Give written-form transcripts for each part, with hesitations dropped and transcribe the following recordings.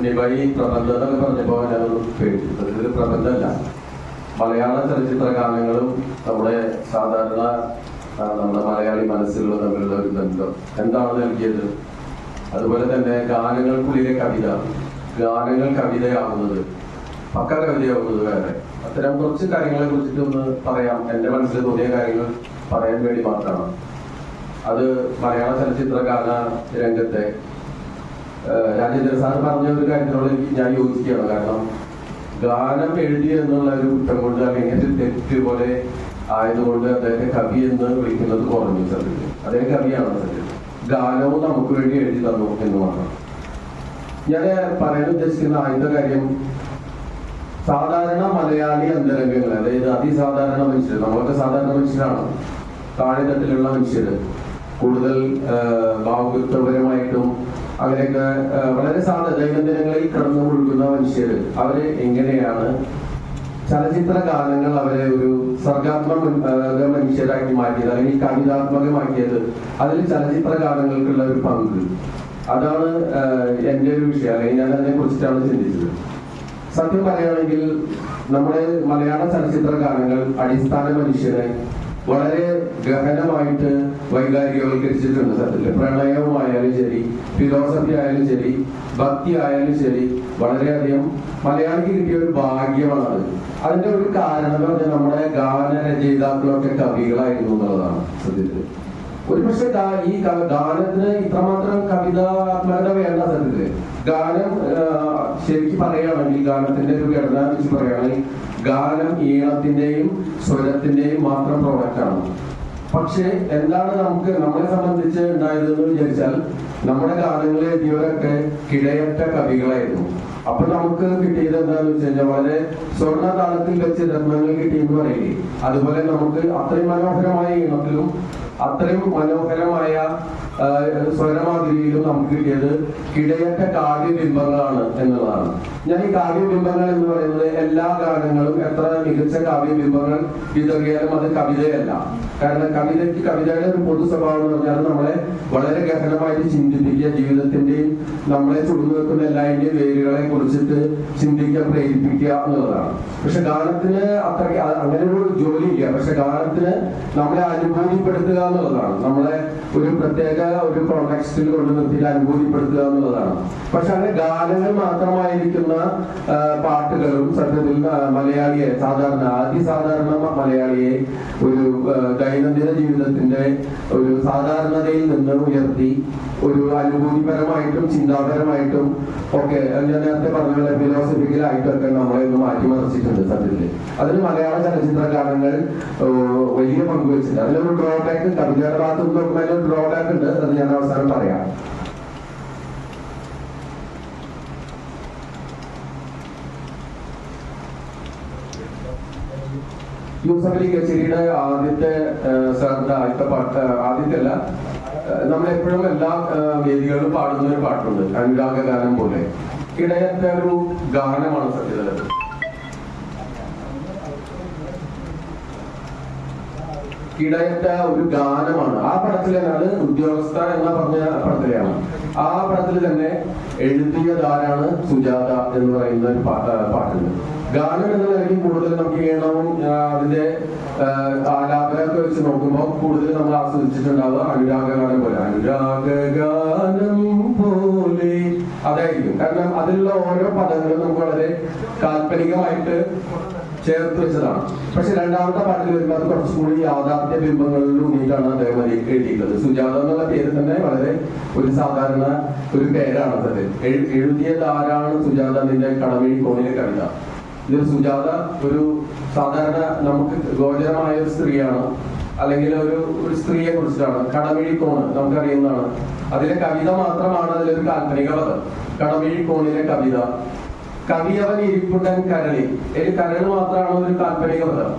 നിബൈ പ്രബന്ധം എന്നൊക്കെ പറഞ്ഞപ്പോൾ ഞാനൊന്ന് പേടിച്ചത്. ഇതൊരു പ്രബന്ധമല്ല. മലയാള ചലച്ചിത്ര ഗാനങ്ങളും നമ്മുടെ സാധാരണ നമ്മുടെ മലയാളി മനസ്സുകളും തമ്മിലുള്ള ഒരു ബന്ധം എന്താണ് നൽകിയത്, അതുപോലെ തന്നെ ഗാനങ്ങൾക്കുള്ളിലെ കവിത, ഗാനങ്ങൾ കവിതയാവുന്നത്, പക്ക കവിതയാവുന്നത് വേറെ, അത്തരം കുറച്ച് കാര്യങ്ങളെ കുറിച്ചിട്ട് ഒന്ന് പറയാം. എൻ്റെ മനസ്സിൽ തോന്നിയ കാര്യങ്ങൾ പറയാൻ വേണ്ടി മാത്രമാണ്. അത് മലയാള ചലച്ചിത്ര ഗാന രംഗത്തെ രാജേന്ദ്ര സാർ പറഞ്ഞ ഒരു കാര്യത്തിനോട് ഞാൻ യോജിക്കുകയാണ്. കാരണം ഗാനം എഴുതി എന്നുള്ള ഒരു കുറ്റം കൊണ്ട് അല്ലെങ്കിൽ ഒരു തെറ്റ് പോലെ ആയതുകൊണ്ട് അദ്ദേഹത്തെ കവി എന്ന് വിളിക്കുന്നത് കുറഞ്ഞു. സത്യത്തിൽ അദ്ദേഹം കവിയാണ്. സത്യത്തിൽ ഗാനവും നമുക്ക് വേണ്ടി എഴുതി തന്നു എന്ന് മാത്രം. ഞാൻ പറയാൻ ഉദ്ദേശിക്കുന്ന ആദ്യത്തെ കാര്യം, സാധാരണ മലയാളി അന്തരംഗങ്ങൾ, അതായത് അതിസാധാരണ മനുഷ്യർ, നമ്മളൊക്കെ സാധാരണ മനുഷ്യരാണ്, താഴെത്തട്ടിലുള്ള മനുഷ്യർ, കൂടുതൽ ഭാവുകത്വപരമായിട്ടും അങ്ങനെയൊക്കെ വളരെ ദൈനംദിനങ്ങളിൽ കടന്നു കൊടുക്കുന്ന മനുഷ്യർ, അവര് എങ്ങനെയാണ് ചലച്ചിത്ര ഗാനങ്ങൾ അവരെ ഒരു സർഗാത്മക മനുഷ്യരാക്കി മാറ്റിയത് അല്ലെങ്കിൽ കവിതാത്മകമാക്കിയത്, അതിൽ ചലച്ചിത്ര ഗാനങ്ങൾക്കുള്ള ഒരു പങ്ക്, അതാണ് എൻ്റെ ഒരു വിഷയം. അല്ലെങ്കിൽ ഞാൻ അതിനെ കുറിച്ചിട്ടാണ് ചിന്തിച്ചത്. സത്യം പറയുകയാണെങ്കിൽ നമ്മുടെ മലയാള ചലച്ചിത്ര ഗാനങ്ങൾ അടിസ്ഥാന മനുഷ്യനെ വളരെ ഗഹനമായിട്ട് വൈകാരികവൽക്കരിച്ചിട്ടുണ്ട്. സത്യത്തിൽ പ്രണയവുമായാലും ശരി, ഫിലോസഫി ആയാലും ശരി, ഭക്തി ആയാലും ശരി, വളരെയധികം മലയാളിക്ക് കിട്ടിയ ഒരു ഭാഗ്യമാണ്. അതിന്റെ ഒരു കാരണം എന്ന് പറഞ്ഞാൽ നമ്മുടെ ഗാനരചയിതാക്കളൊക്കെ കവികളായിരുന്നു എന്നുള്ളതാണ്. സത്യത്തിൽ ഒരുപക്ഷെ ഈ ഗാനത്തിന് ഇത്രമാത്രം കവിതാത്മകത വേണ്ട. സത്യത്തില് ഗാനം ശരിക്കും പറയുകയാണെങ്കിൽ, ഗാനത്തിന്റെ ഒരു ഘടന വെച്ച് പറയുകയാണെങ്കിൽ, ഗാനം ഈണത്തിന്റെയും സ്വരത്തിന്റെയും മാത്രം പ്രോഡക്റ്റാണ്. പക്ഷെ എന്താണ് നമ്മളെ സംബന്ധിച്ച് ഉണ്ടായതെന്ന് വിചാരിച്ചാൽ, നമ്മുടെ ഗാനങ്ങൾ എഴുതിയവരൊക്കെ കിടയറ്റ കവികളായിരുന്നു. അപ്പൊ നമുക്ക് കിട്ടിയത് എന്താണെന്ന് വെച്ച് കഴിഞ്ഞാൽ, വളരെ സ്വർണ്ണ താളത്തിൽ വെച്ച് രത്നങ്ങൾ കിട്ടിയെന്ന് പറയില്ലേ, അതുപോലെ നമുക്ക് അത്രയും മനോഹരമായ ഈണത്തിലും അത്രയും മനോഹരമായ സ്വരമാതിരിയിലും നമുക്ക് കിട്ടിയത് കിടയറ്റ കാവ്യബിംബങ്ങളാണ് എന്നുള്ളതാണ്. ഞാൻ ഈ കാവ്യബിംബങ്ങൾ എന്ന് പറയുന്നത് എല്ലാ ഗാനങ്ങളും എത്ര മികച്ച കാവ്യബിംബങ്ങൾ വിതറിയാലും അത് കവിതയല്ല. കാരണം കവിതയുടെ ഒരു പൊതു സ്വഭാവം എന്ന് പറഞ്ഞാൽ നമ്മളെ വളരെ ഗഹനമായിട്ട് ചിന്തിപ്പിക്കുക, ജീവിതത്തിന്റെയും നമ്മളെ ചുടുന്നു വെക്കുന്ന എല്ലാതിന്റെയും വേരുകളെ കുറിച്ചിട്ട് ചിന്തിക്കാൻ പ്രേരിപ്പിക്കുക എന്നുള്ളതാണ്. പക്ഷെ ഗാനത്തിന് അത്ര അങ്ങനെ ഒരു ജോലിയില്ല. പക്ഷെ ഗാനത്തിന് നമ്മളെ അനുഭൂതിപ്പെടുത്തുക എന്നുള്ളതാണ്, നമ്മളെ ഒരു പ്രത്യേക ഒരു കോണ്ടെക്സ്റ്റിൽ കൊണ്ട് നിർത്തിയിട്ട് അനുഭൂതിപ്പെടുത്തുക എന്നുള്ളതാണ്. പക്ഷെ അങ്ങനെ ഗാനങ്ങൾ മാത്രമായിരിക്കുന്ന പാട്ടുകളും സത്യത്തിൽ മലയാളിയെ, അതിസാധാരണ മലയാളിയെ ഒരു ദൈനംദിന ജീവിതത്തിന്റെ ഒരു സാധാരണതയിൽ നിന്ന് ഉയർത്തി ഒരു അനുഭൂതിപരമായിട്ടും ചിന്താപരമായിട്ടും ഒക്കെ, ഞാൻ നേരത്തെ പറഞ്ഞ പോലെ ഫിലോസഫിക്കലായിട്ടൊക്കെ നമ്മളെ ഒന്ന് മാറ്റിമറിച്ചിട്ടുണ്ട്. സത്യത്തില് അതിന് മലയാള ചലച്ചിത്ര ഗാനങ്ങൾ വലിയ പങ്കുവച്ചിട്ടുണ്ട്. അതിലൊരു ഡ്രോബാക്ക്, കവിതയുടെ ഭാഗത്ത് നോക്കുമ്പോൾ അതിലൊരു ഡ്രോബാക്ക് ഉണ്ട്. അത് ഞാൻ അവസാനം പറയാം. യൂസഫ് അലി കച്ചേരിയുടെ ആദ്യത്തെ സാറിന്റെ ആദ്യത്തെ പാട്ട്, ആദ്യത്തെ അല്ല, നമ്മളെപ്പോഴും എല്ലാ വേദികളിലും പാടുന്ന ഒരു പാട്ടുണ്ട്, അനുരാഗ ഗാനം പോലെ. ഇടയത്തെ ഒരു ഗാനമാണ് സത്യത്തിൽ. ഇടയറ്റ ഒരു ഗാനമാണ്. ആ പടത്തിൽ തന്നെയാണ് ഉദ്യോഗസ്ഥ എന്ന പറഞ്ഞ പടത്തിലെയാണ്. ആ പടത്തിൽ തന്നെ എഴുതിയതാരാണ് സുജാത എന്ന് പറയുന്ന ഒരു പാട്ടുണ്ട്. ഗാനം എന്ന നിലയ്ക്ക് കൂടുതൽ നമുക്ക് ഈണവും അതിന്റെ ആലാപനമൊക്കെ വെച്ച് നോക്കുമ്പോൾ കൂടുതൽ നമ്മൾ ആസ്വദിച്ചിട്ടുണ്ടാവുക അനുരാഗ ഗാനം പോലെ, അനുരാഗ ഗാനം പോലെ അതായിരിക്കും. കാരണം അതിലുള്ള ഓരോ പദങ്ങളും നമുക്ക് വളരെ കാൽപ്പനികമായിട്ട് ചേർത്ത് വെച്ചതാണ്. പക്ഷെ രണ്ടാമത്തെ പാട്ടിൽ വരുമ്പോൾ അത് കുറച്ചുകൂടി യാഥാർത്ഥ്യ ബിംബങ്ങളിൽ ഊന്നിയിട്ടാണ് അദ്ദേഹം എഴുതിയിട്ടുള്ളത്. സുജാത എന്നുള്ള പേര് തന്നെ വളരെ ഒരു സാധാരണ ഒരു പേരാണ്. അത് എഴുതിയത് ആരാണ് സുജാത, നിന്റെ കടമിഴി കോണിലെ കവിത. ഇത് സുജാത ഒരു സാധാരണ നമുക്ക് ഗോചരമായ ഒരു സ്ത്രീയാണ്, അല്ലെങ്കിൽ ഒരു സ്ത്രീയെ കുറിച്ചിട്ടാണ്. കടമിഴിക്കോണ് നമുക്കറിയുന്നതാണ്. അതിലെ കവിത മാത്രമാണ് അതിലൊരു കാൽപ്പനിക പദം. കടമിഴിക്കോണിലെ കവിത, കവിയവൻ ഇരിപ്പുണ്ടൻ കരളി, കരൾ മാത്രമാണ് ഒരു കാൽപ്പനിക പദം.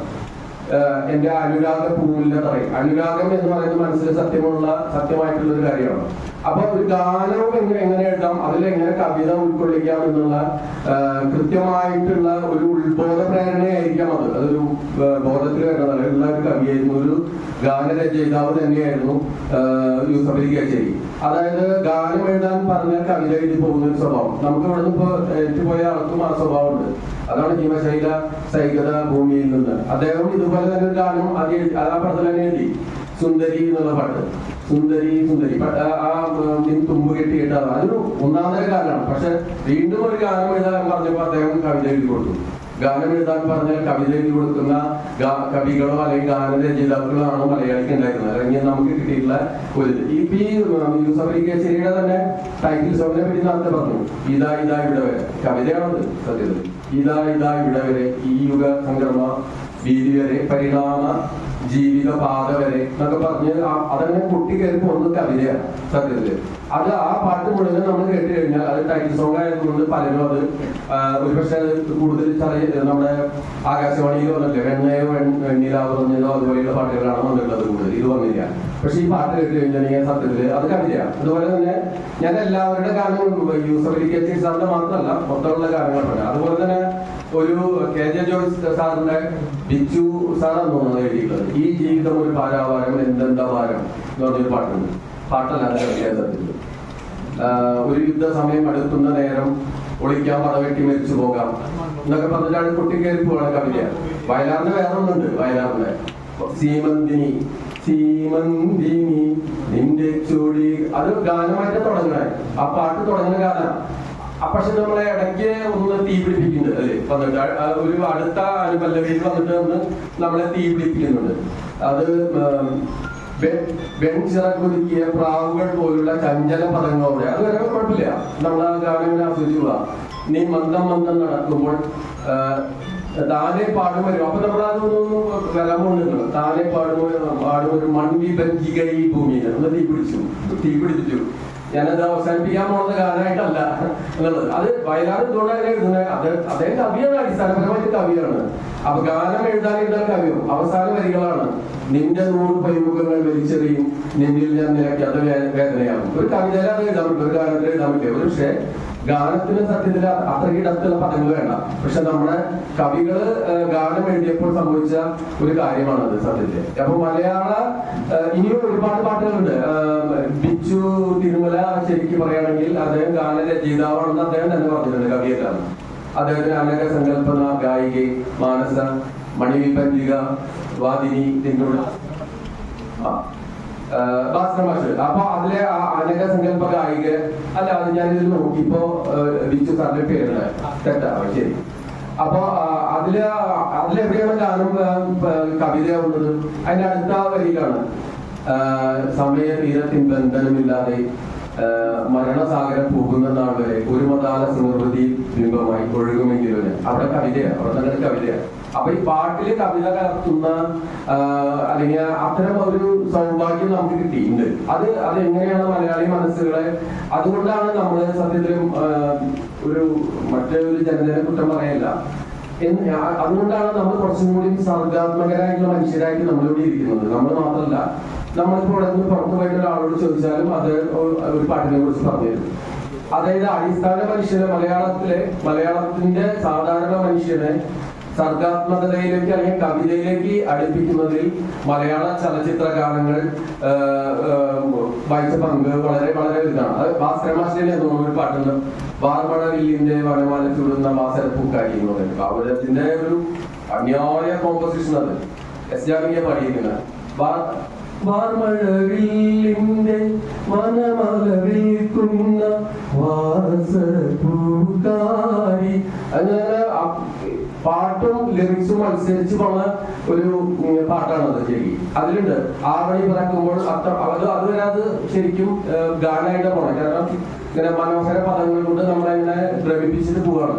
എന്റെ അനുരാഗ പൂവിന്റെ തറയിൽ, അനുരാഗം എന്ന് പറയുന്നത് മനസ്സിൽ സത്യമായിട്ടുള്ള ഒരു കാര്യമാണ്. അപ്പൊ ഒരു ഗാനവും എങ്ങനെ എഴുതാം, അതിലെങ്ങനെ കവിത ഉൾക്കൊള്ളിക്കാം എന്നുള്ള കൃത്യമായിട്ടുള്ള ഒരു ഉത്ബോധ പ്രേരണയായിരിക്കാം അത്. അതൊരു ബോധത്തിൽ വരുന്നതല്ല. ഒരു കവിയായിരുന്നു, ഒരു ഗാനരചയിതാവ് തന്നെയായിരുന്നു യൂസഫ് അലി കേച്ചേരി. അതായത് ഗാനം എഴുതാൻ പറഞ്ഞാൽ കവിത എഴുതി പോകുന്ന ഒരു സ്വഭാവം നമുക്ക് ഇവിടെ നിന്ന് ഇപ്പൊ ഏറ്റുപോയ ആൾക്കും ആ സ്വഭാവമുണ്ട്. അതാണ് ഹിമശൈല സൈകത ഭൂമിയിൽ നിന്ന്. അദ്ദേഹം ഇതുപോലെ തന്നെ ഒരു ഗാനം ആ പടത്തിൽ തന്നെ എഴുതി, സുന്ദരി എന്നുള്ള പാട്ട്. സുന്ദരി സുന്ദരി ആ തുമ്പ് കെട്ടിയിട്ടാണ് അതൊരു ഒന്നാമതര ഗാനമാണ്. പക്ഷെ വീണ്ടും ഒരു ഗാനം എഴുതാൻ പറഞ്ഞപ്പോൾ അദ്ദേഹം കവിത എഴുതി കൊടുത്തു. ഗാനം എഴുതാൻ പറഞ്ഞാൽ കവിത എഴുതി കൊടുക്കുന്ന കവികളോ അല്ലെങ്കിൽ ഗാനരചയിതാക്കളോ ആണോ മലയാളിക്ക് ഉണ്ടായിരുന്നത്, അല്ലെങ്കിൽ നമുക്ക് കിട്ടിയിട്ടുള്ള ഒരു ഇപ്പൊ ഈ യൂസഫ് അലി കേച്ചേരിയുടെ തന്നെ ടൈറ്റിൽ സോങ്ങിനെ പറ്റി നേരത്തെ പറഞ്ഞു. ഇതാ ഇതാ ഇവിടെ വരെ കവിതയാണത് സത്യത്തിൽ. ഇതാ ഇതാ ഇവിടെ വരെ, ഈ യുഗ സംക്രമ വീതി വരെ, പരിണാമ ജീവിത പാത വരെ എന്നൊക്കെ പറഞ്ഞ് അതങ്ങനെ കുട്ടി കയറി പോകുന്ന കവിതയാണ് സത്യത്തില്. അത് ആ പാട്ട് മുഴുവൻ നമ്മൾ കേട്ട് കഴിഞ്ഞാൽ അത് ടൈറ്റിൽ സോങ് ആയതുകൊണ്ട് പലരും അത് ഒരുപക്ഷെ കൂടുതൽ നമ്മുടെ ആകാശവാണിയിൽ വന്നിട്ടില്ല. വെണ്ണയോ വെണ്ണിലാവ് പറഞ്ഞതോ അതുപോലെയുള്ള പാട്ടുകളാണ് വന്നിട്ടുള്ളത് കൂടുതൽ. ഇത് വന്നില്ല. പക്ഷെ ഈ പാട്ട് കേട്ട് കഴിഞ്ഞാൽ സത്യത്തില് അത് കവിതയാണ്. അതുപോലെ തന്നെ ഞാൻ എല്ലാവരുടെ ഗാനങ്ങളും യൂസഫ് അലി കേച്ചേരി സാറിന്റെ മാത്രമല്ല മൊത്തമുള്ള ഗാനങ്ങൾ പറയാം. അതുപോലെ തന്നെ ഒരു KJ ജോയ്സ് സാറിന്റെ ബിച്ചു സാറാന്ന് തോന്നുന്നത് എഴുതിയിട്ടുള്ളത് ഈ ജീവിതം ഒരു ഭാരാഭാരം എന്തെന്താ ഭാരം എന്ന് പറഞ്ഞൊരു പാട്ടുണ്ട്. പാട്ടല്ലാതെ കവിതയിൽ ഒരു യുദ്ധ സമയം അടുക്കുന്ന നേരം ഒളിക്കാൻ പടവെട്ടി മരിച്ചു പോകാം എന്നൊക്കെ പറഞ്ഞിട്ടാണ് കുട്ടിക്കേറി പോകണ കവിത. വയലാറിന്റെ വേറെ ഒന്നുണ്ട്. വയലാറിന്റെ സീമന്തിനി സീമന്തിനി നിന്റെ ചൂടി, അത് ഗാനമായിട്ട് തുടങ്ങണേ. ആ പാട്ട് തുടങ്ങുന്ന ഗാനം. പക്ഷെ നമ്മളെ ഇടയ്ക്ക് ഒന്ന് തീ പിടിപ്പിക്കുന്നുണ്ട് അല്ലെ വന്നിട്ട് ഒരു അടുത്ത അനുപല്ലവിയിൽ വന്നിട്ട് ഒന്ന് നമ്മളെ തീ പിടിപ്പിക്കുന്നുണ്ട്. അത് വെൺചിറകുരുക്കിയ പ്രാവുകൾ പോലുള്ള ചഞ്ചല പദങ്ങളോടെ അത് വരെ കുഴപ്പമില്ല. നമ്മൾ ആ ഗാനം ആസ്വദിച്ചു പോവാം. നീ മന്ദം മന്ദം നടക്കുമ്പോൾ താനെ പാടും വരും. അപ്പൊ നമ്മളതൊന്നും വരാൻ പോകുന്നുണ്ട്. താനെ പാടും ഒരു മൺവിഭജിക ഈ ഭൂമിയിൽ ഒന്ന് തീ പിടിച്ചു ഞാനത് അവസാനിപ്പിക്കാൻ പോകുന്ന ഗാനമായിട്ടല്ല എന്നുള്ളത്. അത് വയലാർ എന്തുകൊണ്ടാണ് എഴുതുന്നത്? അദ്ദേഹം കവിയാണ്, അടിസ്ഥാനപരമായിട്ട് കവിയാണ്. അപ്പൊ ഗാനം എഴുതാൻ കവിയും അവസാന വരികളാണ്. നിന്റെ 100 പൈമുഖങ്ങൾ വലിച്ചെറിയും നിന്നിൽ ഞാൻ നിലയ്ക്ക് അത് വേദനയാകും. ഒരു കവിതയിൽ അത് എഴുതാൻ പറ്റും, ഒരു ഗാനത്തിൽ എഴുതാൻ പറ്റും. പക്ഷെ ഗാനത്തിന് സത്യത്തിൽ അത്രയ്ക്ക് ഇടത്തുള്ള പദങ്ങൾ വേണ്ട. പക്ഷെ നമ്മുടെ കവികള് ഗാനം എഴുതിയപ്പോൾ സംഭവിച്ച ഒരു കാര്യമാണത് സത്യത്തിൽ. അപ്പൊ മലയാള ഇനിയും ഒരുപാട് പാട്ടുകളുണ്ട്. ബിച്ചു തിരുമല ശരിക്കും പറയുകയാണെങ്കിൽ അദ്ദേഹം ഗാനരചയിതാവാണെന്ന് അദ്ദേഹം തന്നെ പറഞ്ഞിട്ടുണ്ട്. കവിയല്ലാണ്. അദ്ദേഹത്തിന് അനക സങ്കല്പന ഗായിക, മാനസ, മണിവിപഞ്ചിക, വാദിനി, തിന്നൂർ, ഭാസ്കരമാഷ്. അപ്പൊ അതിലെ അനക സങ്കല്പ ഗായിക അല്ല, അത് ഞാനിതിൽ നോക്കിയപ്പോ ബിച്ചു സാറിന്റെ പേരുണ്ട്. തെറ്റാ, ശരി. അപ്പൊ അതിലെവിടെയാണ് ഗാനം കവിതയാവുന്നത്? അതിന്റെ അടുത്ത വരിയിലാണ് സമയ തീരത്തിൻ ബന്ധനമില്ലാതെ മരണസാഗരം പോകുന്ന നാൾ വരെ ഒരു മതാല സമൃദ്ധി ബിംബമായി ഒഴുകുമെങ്കിലും അവിടെ കവിതയാണ്, അവിടെ തന്നെ കവിതയാണ്. അപ്പൊ ഈ പാട്ടില് കവിത കലർത്തുന്ന അല്ലെങ്കിൽ അത്തരം ഒരു സൗഭാഗ്യം നമുക്ക് കിട്ടിയിട്ടുണ്ട്. അത് എങ്ങനെയാണ് മലയാളി മനസ്സുകളെ, അതുകൊണ്ടാണ് നമ്മൾ സത്യത്തിലും ഒരു മറ്റൊരു ജനതയെ കുറ്റം പറയല്ല, അതുകൊണ്ടാണ് നമ്മൾ കുറച്ചും കൂടി സർഗാത്മകരായിട്ടുള്ള മനുഷ്യരായിട്ട് നമ്മളിവിടെ ഇരിക്കുന്നത്. നമ്മൾ മാത്രമല്ല, നമ്മളിപ്പോ ഇവിടെ നിന്ന് പുറത്തു പോയിട്ട് ഒരാളോട് ചോദിച്ചാലും അത് ഒരു പാട്ടിനെ കുറിച്ച് പറഞ്ഞു തരും. അതായത് അടിസ്ഥാന മനുഷ്യനെ മലയാളത്തിന്റെ സാധാരണ മനുഷ്യനെ സർഗാത്മകതയിലേക്ക് അല്ലെങ്കിൽ കവിതയിലേക്ക് അടുപ്പിക്കുന്നതിൽ മലയാള ചലച്ചിത്ര ഗാനങ്ങൾ വഹിച്ച പങ്ക് വളരെ വളരെ വലുതാണ്. അത് ഭാസ്കരമാഷിനെ തോന്നുന്ന ഒരു പാട്ടുണ്ട്, വാർമഴവില്ലിന്റെ വനമാല ചൂടുന്ന മാസരപ്പൂക്കാരി എന്ന് പറയുന്നത്. അവരത്തിന്റെ ഒരു അന്യായ കോമ്പോസിഷൻ. അത് എസ് ജാനകിയെ പാടിയിരിക്കുന്നത്. വാർമഴവില്ലിന്റെ വനമാല വിൽക്കുന്ന വാസരപ്പൂക്കാരി, അങ്ങനെ പാട്ടും ലിറിക്സും അനുസരിച്ച് പോണ ഒരു പാട്ടാണത്. ശരി, അതിലുണ്ട് ആവണി പറക്കുമ്പോൾ അതുവരെ അത് ശരിക്കും ഗാനായിട്ട് പോണം. കാരണം ഇങ്ങനെ മനോഹര പദങ്ങൾ കൊണ്ട് നമ്മളെങ്ങനെ ഭ്രമിപ്പിച്ചിട്ട് പോവാണ്.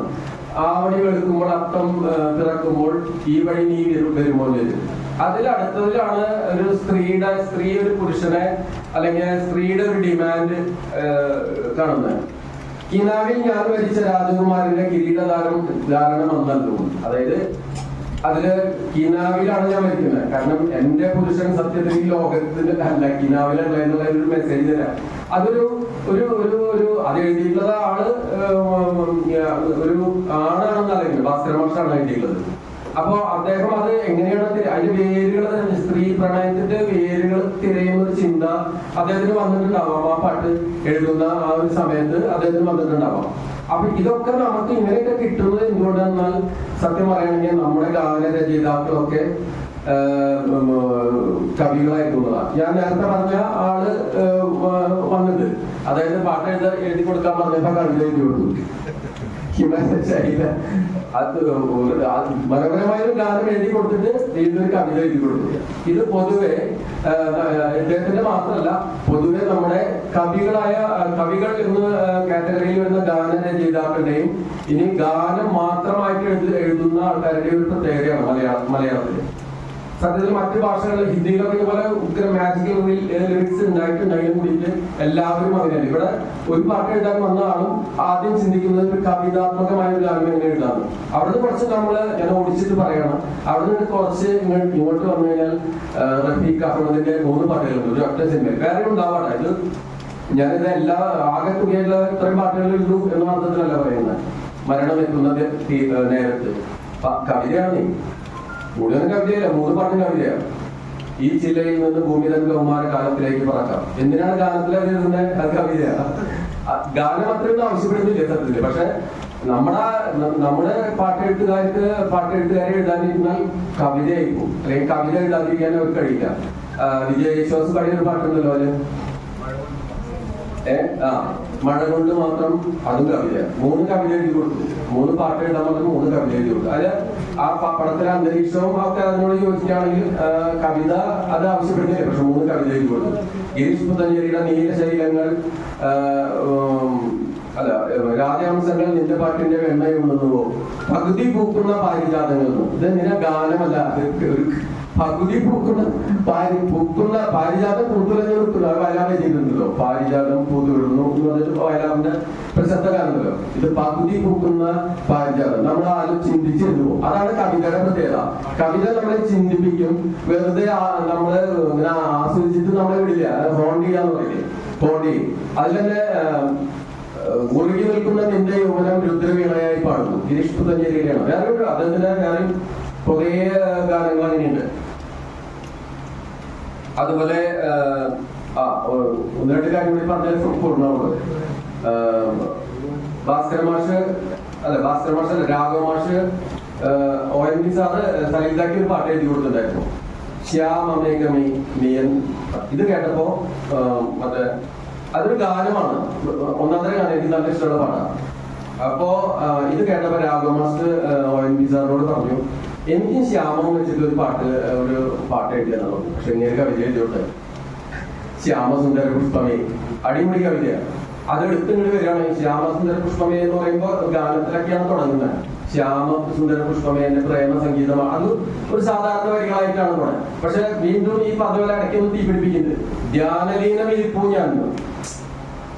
ആവണി വെളുക്കുമ്പോൾ അത്തം പിറക്കുമ്പോൾ ഈ വഴി നീ വരുമ്പോൾ അതിലടുത്തതിലാണ് ഒരു സ്ത്രീ ഒരു പുരുഷനെ അല്ലെങ്കിൽ സ്ത്രീയുടെ ഒരു ഡിമാൻഡ് കാണുന്നത്. കിനാവിൽ ഞാൻ വരിച്ച രാജകുമാരന്റെ ധാരണം വന്നല്ലോ. അതായത് അതില് കിനാവിലാണ് ഞാൻ വരിക്കുന്നത്. കാരണം എന്റെ പുരുഷൻ സത്യത്തിൽ ഈ ലോകത്തിന്റെ അല്ല, കിനാവിലുള്ള എന്നുള്ള ഒരു മെസ്സേജ് തരാം. അതൊരു ഒരു ഒരു ഒരു അത് എഴുതിയിട്ടുള്ളത് ആള് ഒരു ആണാണെന്ന് അറിയില്ല, ഭാസ്കര മാഷാണ് എഴുതിയിട്ടുള്ളത്. അപ്പൊ അദ്ദേഹം അത് എങ്ങനെയാണ് അതിന്റെ വേരുകൾ, സ്ത്രീ പ്രണയത്തിന്റെ വേരുകൾ തിരയുന്ന ഒരു ചിന്ത അദ്ദേഹത്തിന് വന്നിട്ടുണ്ടാവാം. ആ പാട്ട് എഴുതുന്ന ആ ഒരു സമയത്ത് അദ്ദേഹത്തിന് വന്നിട്ടുണ്ടാവാം. അപ്പൊ ഇതൊക്കെ നമുക്ക് ഇങ്ങനെയൊക്കെ കിട്ടുന്നത് എന്തുകൊണ്ടെന്നാൽ സത്യം പറയുകയാണെങ്കിൽ നമ്മുടെ ഗാനരചയിതാക്കളൊക്കെ കവികളായിട്ടുള്ളതാണ്. ഞാൻ നേരത്തെ പറഞ്ഞ ആള് വന്നിട്ട് അതായത് പാട്ട് എഴുതി കൊടുക്കാൻ പറഞ്ഞപ്പോ കവിത എഴുതി കൊടുത്തു. അത് മനോഹരമായ ഒരു ഗാനം എഴുതി കൊടുത്തിട്ട് വീണ്ടും കവിത എഴുതി കൊടുത്തു. ഇത് പൊതുവെ ഇദ്ദേഹത്തിന്റെ മാത്രമല്ല, പൊതുവെ നമ്മുടെ കവികൾ എന്ന കാറ്റഗറിയിൽ വരുന്ന ഗാനരചയിതാക്കളുടെയും ഇനി ഗാനം മാത്രമായിട്ട് എഴുതുന്ന ആൾക്കാരുടെ ഒരു പ്രത്യേകതയാണ് മലയാളത്തിൽ. സത്യത്തിൽ മറ്റു ഭാഷകളിൽ ഹിന്ദിയിലൊക്കെ ഇതുപോലെ ഉഗ്ര മാജിക്കൽ ലിറിക്സ് ഉണ്ടായിട്ടുണ്ടെങ്കിലും കൂടിയിട്ട് എല്ലാവരും അങ്ങനെയല്ല. ഇവിടെ ഒരു പാട്ട് എഴുതാൻ വന്ന ആളും ആദ്യം ചിന്തിക്കുന്നത് ഒരു കവിതാത്മകമായ ഒരു ഗാനം എങ്ങനെ എഴുതാറ്. അവിടുന്ന് കുറച്ച് ഞാൻ ഓടിച്ചിട്ട് പറയണം, അവിടെ നിന്ന് കുറച്ച് ഇങ്ങോട്ട് വന്നു കഴിഞ്ഞാൽ റഫീഖ് അഹമ്മദിന്റെ 3 പാട്ടുകളുണ്ട് ഒരു ഒറ്റ സിനിമയിൽ. വേറെ ഉണ്ടാവാട്ടെ, ഇത് ഞാനിത് ആകെ തുകയുള്ള ഇത്രയും പാട്ടുകൾ എഴുതും എന്ന അർത്ഥത്തിലല്ല പറയുന്നത്. മരണം എത്തുന്നത് നേരത്ത് കവിതയാണ്, മുഴുവൻ കവിതയല്ല, 3 പാട്ടും കവിതയാണ്. ഈ ജില്ലയിൽ നിന്ന് ഭൂമിതൻ കൗമാര കാലത്തിലേക്ക് പറക്കാം. എന്തിനാണ് ഗാനത്തിലേക്ക് എഴുതുന്നത്? അത് കവിതയാണ്. ഗാനം അത്രയൊന്നും ആവശ്യപ്പെടുന്നില്ല സത്യത്തില്. പക്ഷെ നമ്മുടെ പാട്ടെഴുത്തുകാരെ എഴുതാനിരുന്നാൽ കവിതയായിരിക്കും, അല്ലെങ്കിൽ കവിത എഴുതാതിരിക്കാൻ അവർക്ക് കഴിയില്ല. വിജയ് യേശുദാസ് പാടിയ ഒരു പാട്ടുണ്ടല്ലോ അതില്, മഴ കൊണ്ട് മാത്രം, അതും കവിതയാണ്. 3 കവിത എഴുതി കൊടുത്തു, 3 പാട്ട് എഴുതാൻ പറഞ്ഞു, 3 കവിത എഴുതി കൊടുത്തു. അത് ആ പടത്തിലെ അന്തരീക്ഷവും ഒക്കെ അതിനോട് യോജിക്കുകയാണെങ്കിൽ കവിത അത് ആവശ്യപ്പെടുന്നില്ല. പക്ഷെ 3 കവിത എഴുതി കൊടുത്തു. ഗിരീഷ് പുത്തഞ്ചേരിയുടെ നീലശൈലങ്ങൾ, രാജഹംസങ്ങൾ നിന്റെ പാട്ടിന്റെ വെണ്ണയുണ്ടെന്നുവോ, പകുതി പൂക്കുന്ന പാരിജാതങ്ങൾ. ഇതെന്തിനാ ഗാനമല്ല, പകുതി പൂക്കുന്ന പാരിജാതം പൂത്തുലഞ്ഞു കൊടുക്കുന്നു. അത് വയലാർ ചെയ്തിട്ടുണ്ടല്ലോ, പാരിജാതം പൂത്തുവിടുന്നു എന്ന് പറഞ്ഞിട്ട് വയലാറിന്റെ പ്രശസ്ത ഗാനമല്ലോ. ഇത് പകുതി പൂക്കുന്ന പാരിജാതം. നമ്മൾ ആരും ചിന്തിച്ചിരുന്നു. അതാണ് കവിതയുടെ പ്രത്യേകത. കവിത നമ്മളെ ചിന്തിപ്പിക്കും. വെറുതെ നമ്മള് ഇങ്ങനെ ആസ്വദിച്ചിട്ട് നമ്മളെ വിടില്ല. ഹോണ്ട് ചെയ്യാന്ന് പറയില്ലേ, ഹോണ്ട് ചെയ്യും. അതിൽ തന്നെ മുറുകി നിൽക്കുന്ന നിന്റെ യൗവനം രുദ്രവീണയായി പാടുന്നു, ഗിരീഷ് പുത്തഞ്ചേരിയിലാണ്. വേറെ അദ്ദേഹത്തിന്റെ വേറെ കുറേ ഗാനങ്ങൾ അങ്ങനെയുണ്ട്. അതുപോലെ 1-2 കാര്യം കൂടി പറഞ്ഞാൽ പൂർണ്ണമുള്ളത്. ഭാസ്കര മാഷ് രാഘവ മാഷ് ONV സാറ് സലീലാക്കി ഒരു പാട്ട് എഴുതി കൊടുത്തിട്ടുണ്ടായിരുന്നു, ശ്യാമമേഘമേ നീയൻ. ഇത് കേട്ടപ്പോ മറ്റേ അതൊരു ഗാനമാണ്, 1-2 ഗാനം എനിക്ക് നല്ല ഇഷ്ടമുള്ള പാട്ടാണ്. അപ്പോ ഇത് കേട്ടപ്പോ രാഘവ മാഷ് ONV സാറിനോട് പറഞ്ഞു, എനിക്ക് ശ്യാമം വെച്ചിട്ട് ഒരു പാട്ട് എഴുതിയെന്നു പറഞ്ഞു. പക്ഷെ ഇങ്ങനെ കവിത എഴുതിയോട്ടെ, ശ്യാമസുന്ദര പുഷ്പമേ, അടിമുടി കവിതയാണ്. അത് എടുത്തിങ്ങോട്ട് വരികയാണ്. ശ്യാമസുന്ദര പുഷ്പമേ എന്ന് പറയുമ്പോൾ ഗാനത്തിലൊക്കെയാണ് തുടങ്ങുന്നത്. ശ്യാമസുന്ദര പുഷ്പമേ എന്റെ പ്രേമ സംഗീതമാണ്. അത് ഒരു സാധാരണ വരികളായിട്ടാണ് തുടങ്ങുന്നത്. പക്ഷെ വീണ്ടും ഈ പദവില ഇടയ്ക്കൊന്ന് തീ പിടിപ്പിക്കുന്നത് ധ്യാനലീനം ഇരിപ്പൂ ഞാൻ.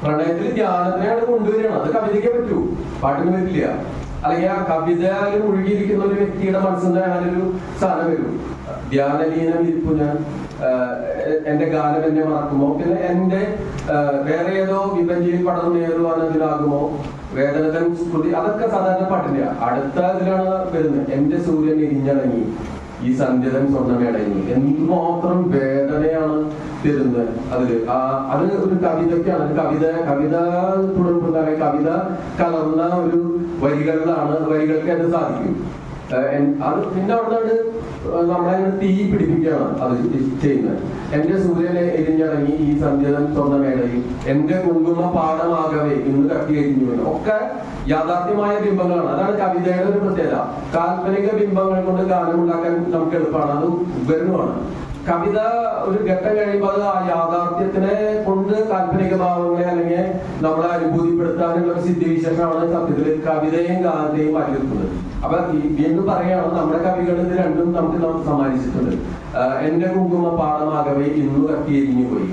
പ്രണയത്തിൽ ധ്യാനത്തിനെയാണ് കൊണ്ടുവരികയാണ്. അത് കവിതയ്ക്ക് പറ്റൂ, പാട്ടിന് പറ്റില്ല. അല്ലെങ്കിൽ ആ കവിതയിൽ മുഴുകിയിരിക്കുന്ന ഒരു വ്യക്തിയുടെ മനസ്സിന്റെ അങ്ങനെ ഒരു സാധനം വരും. ധ്യാനലീനം ഇരിപ്പു ഞാൻ, എന്റെ ഗാനം എന്നെ മറക്കുമോ, പിന്നെ എന്റെ വേറെ ഏതോ വിഭജിയിൽ പടർന്നേറുവാനതിലാകുമോ, വേദനതൻ സ്മൃതി, അതൊക്കെ സാധാരണ പാട്ടില്ല. അടുത്ത ഇതിലാണ് വരുന്നത്, എന്റെ സൂര്യൻ ഇരിഞ്ഞടങ്ങി ഈ സന്ധ്യതൻ സ്വർണ്ണമേടങ്ങി. എന്തുമാത്രം വേദനയാണ് തരുന്നത് അതില്. അത് ഒരു കവിതയ്ക്കാണ്. കവിത തുടർന്ന കവിത കലർന്ന ഒരു വരികൾക്ക് അത് സാധിക്കും. അത് പിന്നെ അവിടെ നമ്മളെ തീ പിടിപ്പിക്കുകയാണ് അത് ചെയ്യുന്നത്. എന്റെ സൂര്യനെ എരിഞ്ഞടങ്ങി ഈ സന്ധ്യതൻ സ്വർണ്ണമേടയിൽ, എന്റെ കുങ്കുമ പാടമാകവേ ഇന്ന് കത്തി എരിഞ്ഞു, ഒക്കെ യാഥാർത്ഥ്യമായ ബിംബങ്ങളാണ്. അതാണ് കവിതയുടെ ഒരു പ്രത്യേകത. കാൽപ്പനിക ബിംബങ്ങൾ കൊണ്ട് ഗാനമുണ്ടാക്കാൻ നമുക്ക് എളുപ്പമാണ്, അത് ഉപകരണമാണ്. കവിത ഒരു ഘട്ടം കഴിയുമ്പോൾ അത് ആ യാഥാർത്ഥ്യത്തിനെ കൊണ്ട് കാൽപ്പനിക ഭാവങ്ങളെ അല്ലെങ്കിൽ നമ്മളെ അനുഭൂതിപ്പെടുത്താനുള്ള സിദ്ധിവിശേഷമാണ് സത്യത്തിൽ കവിതയും ഗാനത്തെയും മാറ്റിയിരിക്കുന്നത്. അപ്പൊ വീണ്ടും പറയുകയാണ്, നമ്മുടെ കവികൾ ഇത് രണ്ടും നമുക്ക് സമ്മാനിച്ചിട്ടുണ്ട്. എന്റെ കുങ്കുമ പാടമാകവേ ഇന്നു കത്തി എരിഞ്ഞു പോയി,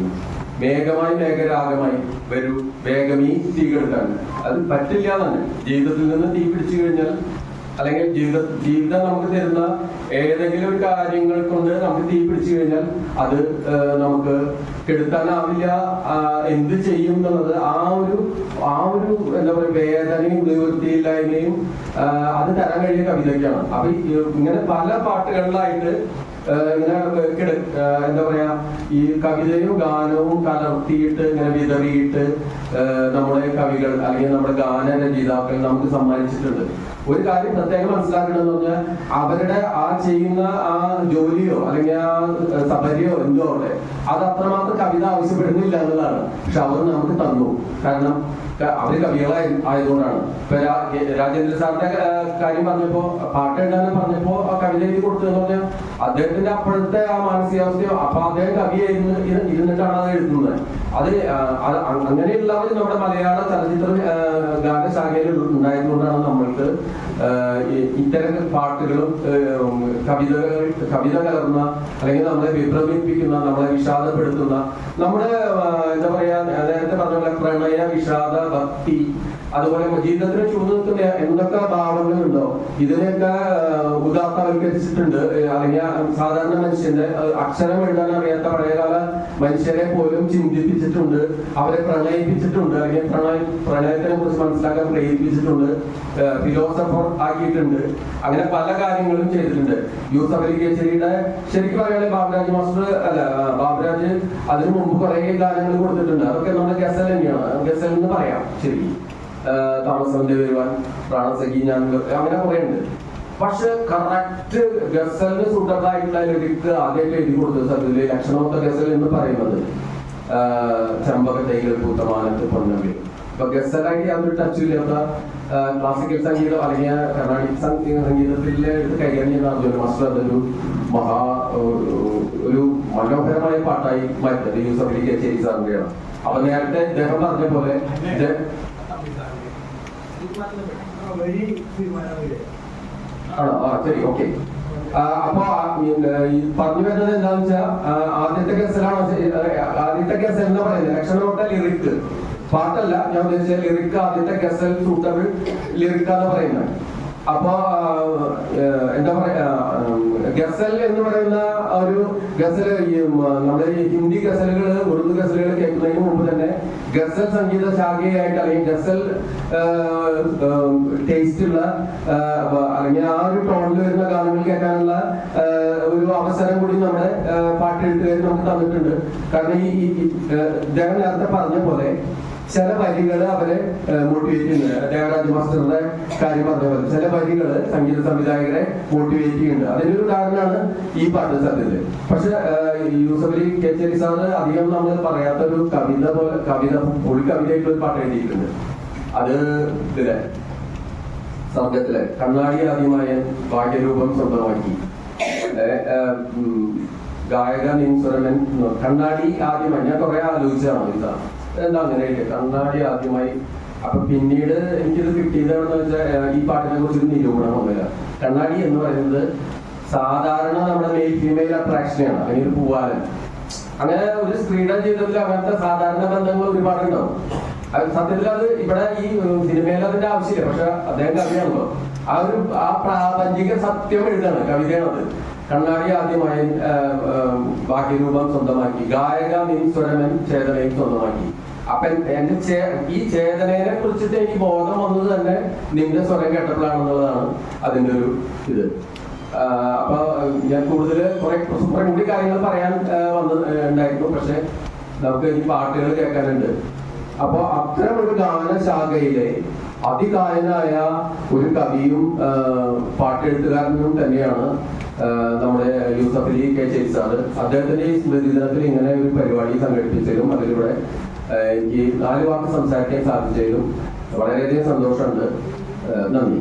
മേഘമായി മേഘരാഗമായി വരൂ വേഗമീ തീ കെടുക്കാൻ. അത് പറ്റില്ല തന്നെ. ജീവിതത്തിൽ നിന്ന് തീ പിടിച്ചു കഴിഞ്ഞാൽ അല്ലെങ്കിൽ ജീവിതം നമുക്ക് തരുന്ന ഏതെങ്കിലും ഒരു കാര്യങ്ങൾ കൊണ്ട് നമുക്ക് തീ പിടിച്ചു കഴിഞ്ഞാൽ അത് നമുക്ക് കെടുത്താനാവില്ല. എന്ത് ചെയ്യും എന്നുള്ളത് ആ ഒരു എന്താ പറയുക വേദനയും നിവൃത്തിയില്ലായ്മയും അത് തരാൻ കഴിയുന്ന കവിതയ്ക്കാണ്. അപ്പൊ ഇങ്ങനെ പല പാട്ടുകളിലായിട്ട് ഇങ്ങനെ എന്താ പറയാ ഈ കവിതയും ഗാനവും കലർത്തിയിട്ട് ഇങ്ങനെ വിതറിയിട്ട് നമ്മുടെ കവികൾ അല്ലെങ്കിൽ നമ്മുടെ ഗാനരചയിതാക്കൾ നമുക്ക് സമ്മാനിച്ചിട്ടുണ്ട്. ഒരു കാര്യം പ്രത്യേകം മനസ്സിലാക്കണമെന്ന് പറഞ്ഞാൽ അവരുടെ ആ ചെയ്യുന്ന ആ ജോലിയോ അല്ലെങ്കിൽ ആ സബരിയോ എന്തോ അവിടെ അത് അത്രമാത്രം കവിത ആവശ്യപ്പെടുന്നില്ല എന്നുള്ളതാണ്. പക്ഷെ അവർ നമുക്ക് തന്നു. കാരണം അവര് കവികളായി ആയതുകൊണ്ടാണ്. ഇപ്പൊ രാജേന്ദ്ര സാറിന്റെ കാര്യം പറഞ്ഞപ്പോ, പാട്ട് എഴുതാനും പറഞ്ഞപ്പോ ആ കവിത എഴുതി കൊടുത്തു എന്ന് പറഞ്ഞാൽ അദ്ദേഹത്തിന്റെ അപ്പോഴത്തെ ആ മാനസികാവസ്ഥയോ അപ്പൊ അദ്ദേഹം കവിയായിരുന്നു ഇരുന്നിട്ടാണ് അത് എഴുതുന്നത്. അത് അങ്ങനെയുള്ളവർ നമ്മുടെ മലയാള ചലച്ചിത്ര ഗാനശാഖയിൽ ഉണ്ടായതുകൊണ്ടാണ് നമ്മൾക്ക് ഇത്തരം പാട്ടുകളും കവിത കലർന്ന അല്ലെങ്കിൽ നമ്മളെ വിഭ്രമിപ്പിക്കുന്ന, നമ്മളെ വിഷാദപ്പെടുത്തുന്ന, നമ്മുടെ എന്താ പറയാ നേരത്തെ പറഞ്ഞ പോലെ പ്രണയ, വിഷാദ, ഭക്തി, അതുപോലെ ജീവിതത്തിന് ചൂട് നിൽക്കുന്ന എന്തൊക്കെ ഭാവങ്ങളുണ്ടോ ഇതിനെയൊക്കെ ഉദാത്തവൽക്കരിച്ചിട്ടുണ്ട്. അല്ലെങ്കിൽ സാധാരണ മനുഷ്യന്റെ അക്ഷരം എഴുതാൻ അറിയാത്ത പഴയകാല മനുഷ്യരെ പോലും ചിന്തിപ്പിച്ചിട്ടുണ്ട്, അവരെ പ്രണയിപ്പിച്ചിട്ടുണ്ട്, അല്ലെങ്കിൽ പ്രണയത്തിനെ കുറിച്ച് മനസ്സിലാക്കാൻ പ്രേരിപ്പിച്ചിട്ടുണ്ട്, ഫിലോസഫർ ആക്കിയിട്ടുണ്ട്. അങ്ങനെ പല കാര്യങ്ങളും ചെയ്തിട്ടുണ്ട്. യൂസഫ് അലി കേച്ചേരിയുടെ ശരിക്കും പറയുകയാണെങ്കിൽ ബാബുരാജ് അതിനു മുമ്പ് കുറെ ഗാനങ്ങൾ കൊടുത്തിട്ടുണ്ട്. അതൊക്കെ നമ്മുടെ ഗസൽ തന്നെയാണ്. ഗസൽ എന്ന് പറയാം ശരിക്കും. താമസന്റെ വരുവാൻ, പ്രാണസഖി, ഞാൻ, അങ്ങനെ കുറെ ഉണ്ട്. പക്ഷെ കറക്റ്റ് ഗസലിന് സൂട്ടബിൾ ആയിട്ടുള്ള ലിറിക്ക് ആദ്യമായിട്ട് എഴുതി കൊടുത്തത് സത്യത്തില് ലക്ഷണമൊത്ത ഗസൽ എന്ന് പറയുന്നത് ചമ്പക തൈകൾ പൂത്തമാനത്ത് പൊന്നമ്പി. ഇപ്പൊ ഗസലായിട്ട് യാതൊരു ടച്ചും ഇല്ലാത്ത ക്ലാസിക്കൽ സംഗീതം അല്ലെങ്കിൽ കർണാടിക് സംഗീതത്തിലെ കൈകാര്യം ചെയ്യുന്ന അർജുന മാസ്റ്റർ അതൊരു ഒരു മനോഹരമായ പാട്ടായി മാറ്റുന്നത് യൂസഫ് അലി കേച്ചേരി സാറിന്റെയാണ്. അപ്പൊ നേരത്തെ ഇദ്ദേഹം പറഞ്ഞ പോലെ ആണോ? ശരി, ഓക്കെ. അപ്പൊ പറഞ്ഞു വരുന്നത് എന്താണെന്ന് വെച്ചാൽ ആദ്യത്തെ ഗസൽ എന്ന് പറയുന്നത് ലക്ഷണമൊത്ത ലിറിക്ക്, പാട്ടല്ല ഞാൻ ഉദ്ദേശിച്ച ലിറിക്ക്. ആദ്യത്തെ ഗസൽ സൂട്ടബിൾ ലിറിക്കാന്ന് പറയുന്നത്. അപ്പൊ എന്താ പറയാ ഗസൽ എന്ന് പറയുന്ന ഒരു ഗസൽ നമ്മുടെ ഹിന്ദി ഗസലുകൾ, ഉറുദു ഗസലുകൾ കേൾക്കുന്നതിന് മുമ്പ് തന്നെ ഗസൽ സംഗീത ശാഖയായിട്ട് അല്ലെങ്കിൽ ഗസൽ ടേസ്റ്റ് ഉള്ള അല്ലെങ്കിൽ ആ ഒരു ടോണിൽ വരുന്ന ഗാനങ്ങൾ കേൾക്കാനുള്ള ഒരു അവസരം കൂടി നമ്മുടെ പാട്ടെഴുത്തുകാർ നമുക്ക് തന്നിട്ടുണ്ട്. കാരണം ഈ ഇദ്ദേഹം നേരത്തെ പറഞ്ഞ പോലെ ചില വരികള് അവരെ മോട്ടിവേറ്റ് ചെയ്യുന്നുണ്ട്. ദേവരാജ് മാസ്റ്ററുടെ കാര്യം പറഞ്ഞ പോലെ ചില വരികള് സംഗീത സംവിധായകരെ മോട്ടിവേറ്റ് ചെയ്യുന്നുണ്ട്. അതിനൊരു ഉദാഹരണമാണ് ഈ പാട്ട് സത്യത്തില്. പക്ഷെ യൂസഫ് അലി കേച്ചേരി സാറ് അധികം നമ്മൾ പറയാത്ത ഒരു ഒരു കവിതയായിട്ടുള്ള ഒരു പാട്ട് എഴുതിയിട്ടുണ്ട്. അത് ഇതിലെ സർഗത്തിലെ കണ്ണാടി ആദ്യമായ ഭാഗ്യരൂപം സ്വന്തമാക്കി, ഗായക നിൻസ്വരമൻ, കണ്ണാടി ആദ്യമായി. ഞാൻ കുറെ ആലോചിച്ചതാണ് ഇതാണ് എന്താ അങ്ങനെ കണ്ണാടി ആദ്യമായി. അപ്പൊ പിന്നീട് എനിക്കിത് കിട്ടിയതാണെന്ന് വെച്ചാൽ ഈ പാട്ടിനെ കുറിച്ചൊരു നിരൂപണമൊന്നുമില്ല. കണ്ണാടി എന്ന് പറയുന്നത് സാധാരണ നമ്മുടെ മെയിൽ ഫീമെയിൽ അട്രാക്ഷനെയാണ്, അല്ലെങ്കിൽ ഒരു പൂവാലൻ. അങ്ങനെ ഒരു സ്ത്രീയുടെ ജീവിതത്തിൽ അങ്ങനത്തെ സാധാരണ ബന്ധങ്ങൾ ഒരുപാടുണ്ടാവും. സത്യത്തിൽ അത് ഇവിടെ ഈ സിനിമയിൽ അതിന്റെ ആവശ്യമില്ല. പക്ഷെ അദ്ദേഹം കവിയാണല്ലോ, ആ പ്രാപഞ്ചിക സത്യം എഴുതാണ്, കവിതയാണത്. കണ്ണാടി ആദ്യമായി ഭാഗ്യരൂപം സ്വന്തമാക്കി, ഗായക നിൻ സ്വരമൻ ചേതനയും സ്വന്തമാക്കി. അപ്പൊ എന്റെ ഈ ചേതനയെ കുറിച്ചിട്ട് എനിക്ക് ബോധം വന്നത് തന്നെ നിന്റെ സ്വരം കേട്ടപ്പോഴാണെന്നുള്ളതാണ് അതിന്റെ ഒരു ഇത്. അപ്പൊ ഞാൻ കൂടുതൽ കുറെ കൂടി കാര്യങ്ങൾ പറയാൻ ഉണ്ടായിരുന്നു. പക്ഷെ നമുക്ക് ഈ പാട്ടുകൾ കേൾക്കാനുണ്ട്. അപ്പൊ അത്തരം ഒരു ഗാനശാഖയിലെ അതികായനായ ഒരു കവിയും പാട്ടെഴുത്തുകാരനും തന്നെയാണ് നമ്മുടെ യൂസഫ് അലി കേച്ചേരി സാറ്. അദ്ദേഹത്തിന്റെ ഈ സ്മൃതി ദിനത്തിൽ ഇങ്ങനെ ഒരു പരിപാടി സംഘടിപ്പിച്ചതിലും അതിലൂടെ എനിക്ക് 4 വാക്ക് സംസാരിക്കാൻ സാധിച്ചതിലും വളരെയധികം സന്തോഷമുണ്ട്. നന്ദി.